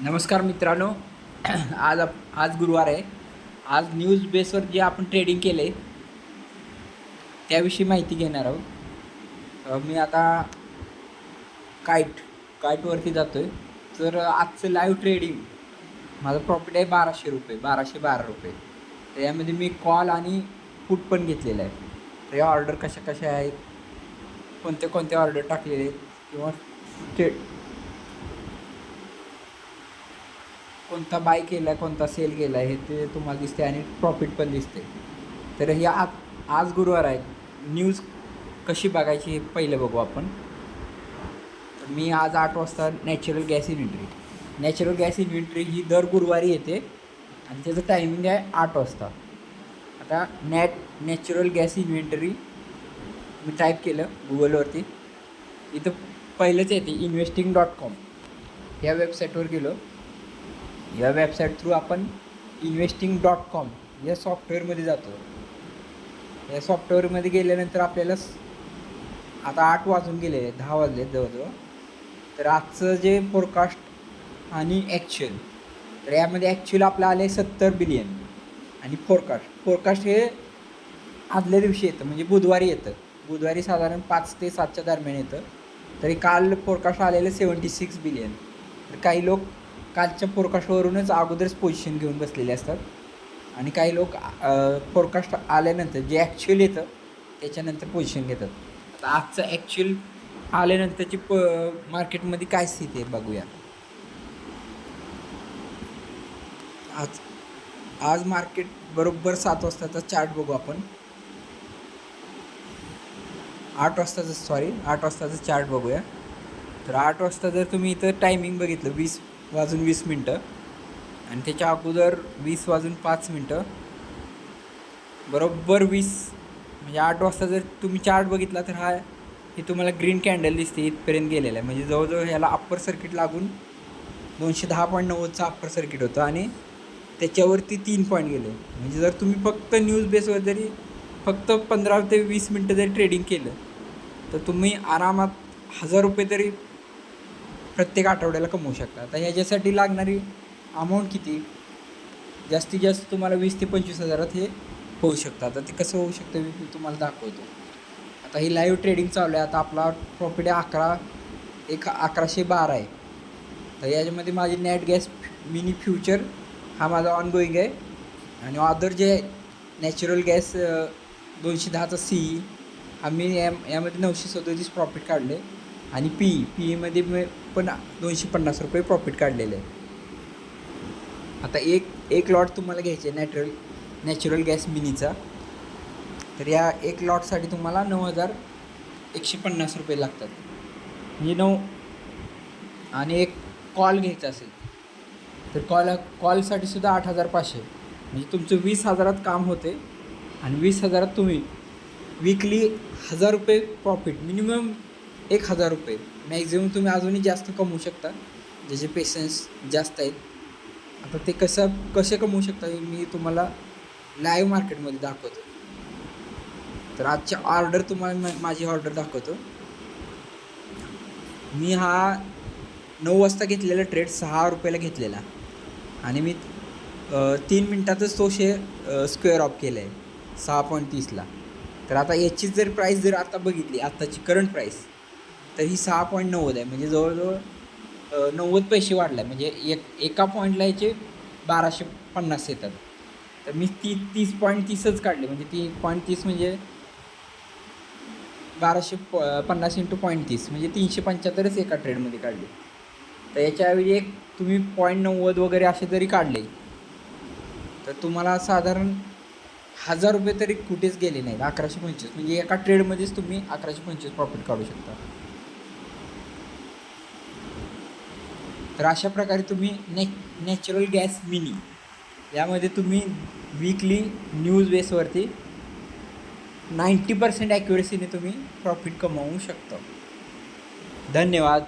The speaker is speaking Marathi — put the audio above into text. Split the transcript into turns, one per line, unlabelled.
नमस्कार मित्रांनो. आज गुरुवार आहे. आज न्यूज बेसवर जे आपण ट्रेडिंग केलं आहे त्याविषयी माहिती घेणार आहोत. मी आता काईटवरती जातो आहे. तर आजचं लाईव्ह ट्रेडिंग माझं प्रॉफिट आहे ₹1200, ₹1212. तर यामध्ये मी कॉल आणि पुट पण घेतलेलं आहे. तर या ऑर्डर कशा कशा आहेत, कोणते ऑर्डर टाकलेले आहेत किंवा कोणता बाय केला आहे, कोणता सेल केला आहे हे ते तुम्हाला दिसते आणि प्रॉफिट पण दिसते. तर हे आज गुरुवार आहे. न्यूज कशी बघायची हे पहिलं बघू आपण. तर मी आज 8 वाजता नॅचरल गॅस इन्व्हेंटरी ही दर गुरुवारी येते आणि त्याचं टायमिंग आहे 8 वाजता. आता नॅचरल गॅस इन्व्हेंटरी मी टाईप केलं गुगलवरती. इथं पहिलंच येते investing.com. या वेबसाईटवर गेलो. या वेबसाईट थ्रू आपण investing.com या सॉफ्टवेअरमध्ये जातो. या सॉफ्टवेअरमध्ये गेल्यानंतर आपल्याला आता 8 वाजून गेले, 10 वाजले जवळजवळ. तर आजचं जे फोरकास्ट आणि ॲक्च्युअल, तर यामध्ये ॲक्च्युअल आपलं आलं आहे 70 बिलियन आणि फोरकास्ट हे आदल्या दिवशी येतं, म्हणजे बुधवारी येतं. बुधवारी साधारण 5 ते 7च्या दरम्यान येतं. तरी काल फोरकास्ट आलेलं 76 बिलियन. तर काही लोक कालच्या फोरकास्टवरूनच अगोदरच पोझिशन घेऊन बसलेले असतात आणि काही लोक फोरकास्ट आल्यानंतर जे ॲक्च्युअल येतं त्याच्यानंतर पोझिशन घेतात. आता आजचं ॲक्च्युअल आल्यानंतरची मार्केटमध्ये काय स्थिती आहे बघूया. आज मार्केट बरोबर 7 वाजताचा चार्ट बघू आपण. 8 वाजताचं चार्ट बघूया. तर 8 वाजता जर तुम्ही इथं टायमिंग बघितलं 20:20 आणि त्याच्या अगोदर 20:05 बरोबर 20 म्हणजे 8 वाजता जर तुम्ही चार्ट बघितला तर हे तुम्हाला ग्रीन कॅन्डल दिसते. इथपर्यंत गेलेलं आहे, म्हणजे जवळजवळ ह्याला अप्पर सर्किट लागून 210.90चं अप्पर सर्किट होतं आणि त्याच्यावरती 3 पॉईंट गेले. म्हणजे जर तुम्ही फक्त न्यूज बेसवर जरी फक्त 15 ते 20 मिनटं जरी ट्रेडिंग केलं तर तुम्ही आरामात ₹1000 तरी प्रत्येक आठवड्याला कमवू शकता. आता ह्याच्यासाठी लागणारी अमाऊंट किती? जास्तीत जास्त तुम्हाला 20 ते 25 हजारात हे होऊ शकतं. आता ते कसं होऊ शकतं मी तुम्हाला दाखवतो. आता ही लाईव्ह ट्रेडिंग चालू आहे. आता आपला प्रॉफिट आहे 1112 आहे. तर याच्यामध्ये माझी नॅट गॅस मिनी फ्युचर हा माझा ऑनगोईंग आहे आणि अदर जे नॅचरल गॅस 210चा CE हा मी यामध्ये 937 प्रॉफिट काढले आणि PEमध्ये मी पण ₹250 प्रॉफिट काढलेलं आहे. आता एक लॉट तुम्हाला घ्यायचे नॅचरल गॅस मिनीचा. तर या एक लॉटसाठी तुम्हाला ₹9150 लागतात, म्हणजे आणि एक कॉल घ्यायचा असेल तर कॉलसाठी सुद्धा 8500. म्हणजे तुमचं 20,000 काम होते आणि 20,000 तुम्ही वीकली ₹1000 प्रॉफिट, मिनिमम ₹1000. मॅक्झिमम तुम्ही अजूनही जास्त कमवू शकता ज्याचे पेशन्स जास्त आहेत. आता ते कसे कमवू शकता हे मी तुम्हाला लाईव्ह मार्केटमध्ये दाखवतो. तर आजच्या ऑर्डर तुम्हाला माझी ऑर्डर दाखवतो. मी हा 9 वाजता घेतलेला ट्रेड ₹6 घेतलेला आणि मी 3 मिनटातच तो स्क्वेअर ऑफ केला आहे 6.30ला. तर आता याची जर प्राईस जर आता बघितली, आत्ताची करंट प्राईस, तर ही 6.90 आहे. म्हणजे जवळजवळ 90 पैसे वाढला आहे. म्हणजे एका पॉईंटला याचे 1250 येतात. तर मी 30.30च काढले. म्हणजे 30.30 म्हणजे 1250 × 0.30 म्हणजे 375च एका ट्रेडमध्ये काढले. तर याच्याऐवजी तुम्ही 0.90 वगैरे असे जरी काढले तर तुम्हाला साधारण ₹1000 तरी कुठेच गेले नाहीत. 1125 म्हणजे एका ट्रेडमध्येच तुम्ही 1125 प्रॉफिट काढू शकता. तर अशा प्रकारे तुम्ही नॅचरल गॅस मिनी यामध्ये तुम्ही वीकली न्यूज बेसवरती 90% ॲक्युरेसीने तुम्ही प्रॉफिट कमावू शकता. धन्यवाद.